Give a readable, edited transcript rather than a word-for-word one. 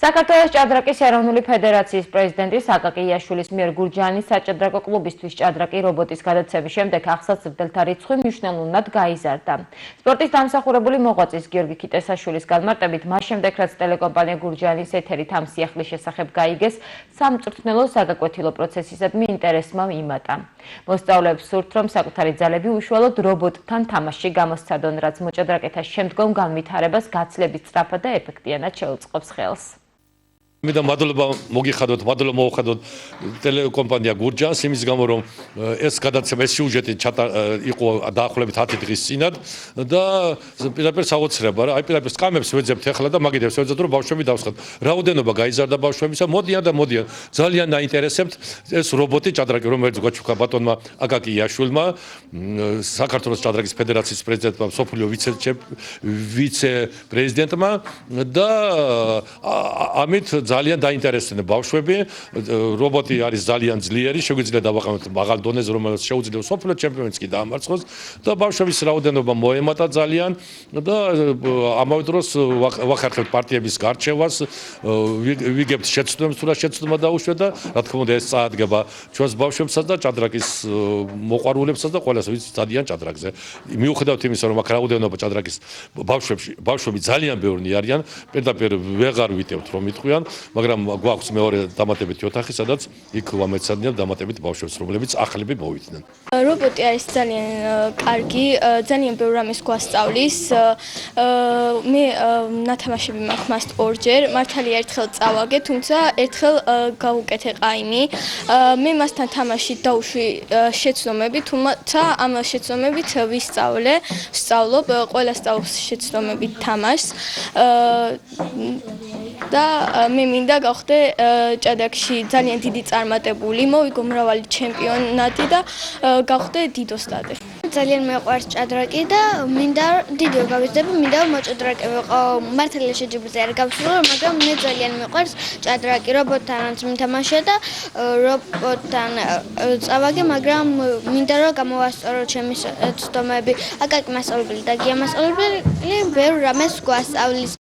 საქართველოს ჭადრაკის ეროვნული ფედერაციის პრეზიდენტის აკაკი იაშვილის მიერ გურჯაანის საჭადრაკო კლუბისთვის ჭადრაკი რობოტის გადაცემის შემდეგ ახსაცებელთა რიცხვი მნიშვნელოვნად გაიზარდა. სპორტის დამსახურებული მოღვაწის გიორგი ქიტესაშვილის განმარტებით, მას შემდეგ რაც ტელეკომპანია გურჯაანის ეთერით ამ სიახლის შესახებ გაიგეს, სამწვრთნელო საგაკვეთილო პროცესისადმი ინტერესმა იმატა. მოსწავლეებს სურთ, რომ საკუთარი ძალები უშუალოდ რობოტთან თამაშში გამოსცადონ, რაც მოჭადრაკეთა შემდგომ განვითარებას გაცილებით სწრაფად და ეფექტიანად შეუწყობს ხელს. Mida madalba mogixadot, madalba moxadot ტელეკომპანია გურჯაანს იმის გამო რომ ეს გადაცემა ეს სიუჟეტი იყო დაახლოებით 10 დღის წინად და პირდაპირ საოცრება რა აი პირდაპირ სკამებს ვეძებთ ახლა და მაგიდებს ვეძებთ რომ ბავშვები დავსხათ. რაოდენობა გაიზარდა ბავშვებისა, მოდიან ძალიან დაინტერესებთ ეს რობოტი ჭადრაკი რომელიც გვაჩუქა ბატონმა აკაკი იაშვილმა საქართველოს ჭადრაკის ფედერაციის პრეზიდენტმა სოფლიო ვიცე-პრეზიდენტმა და ამით ძალიან დაინტერესდნენ ბავშვები. რობოტი არის ძალიან ძლიერი, შეგვიძლია დავაყენოთ მაღალ დონეზე, რომელიც შეუძლია სოფლიო ჩემპიონს კი დაამარცხოს და ბავშვების რაოდენობა მოემატა ძალიან და ამავე დროს ვახერხებთ პარტიების გარჩევას, ვიგებთ შეცდომებს, თუ რა შეცდომა დაუშვათ და რა თქმა უნდა ეს წაადგება ჩვენს ბავშვებსაც და ჭადრაკის მოყვარულებსაც და ყველას ვინც ძალიან ჭადრაკზე. მიუხედავად იმისა, რომ აქ რაოდენობა ჭადრაკის ბავშვები ძალიან ბევრნი არიან, პირდაპირ ვეღარ ვიტევთ რომ იტყვიან, მაგრამ გვაქვს მეორე დამატებითი ოთახი, სადაც იქ ვამეცადნიათ დამატებით ბავშვებს, რომლებიც ახლები მოვიდნენ. რობოტი არის ძალიან კარგი, ძალიან ბევრ რამეს გვასწავლის. მე ნათამაშები მაქვს მას ორჯერ, მართალია ერთხელ წავაგე, თუმცა ერთხელ გავუკეთე ყაიმი. მე მასთან თამაში დავუშვი შეცდომები, თუმცა ამ შეცდომებით ვსწავლობ, ყველა სწავლობს შეცდომებით თამაშს. და მე მინდა გავხდე ჭადრაკში ძალიან დიდი წარმატებული, მოვიგო მრავალი ჩემპიონატი და გავხდე დიდოსტატი. ძალიან მეყვარს ჭადრაკი და მინდა დიდი გავიზრდები, მინდა მოჭადრაკე ვიყო. მართალია შეჯიბრზე არ გავსრულო, მაგრამ მე ძალიან მეყვარს ჭადრაკი. რობოტთანაც მითამაშე და რობოტთან წავაგე, მაგრამ მინდა რომ გამოვასწორო ჩემი ცდომები. აკაკი მასწავლებელი და გია მასწავლებელი ბევრ რამეს გვასწავლის.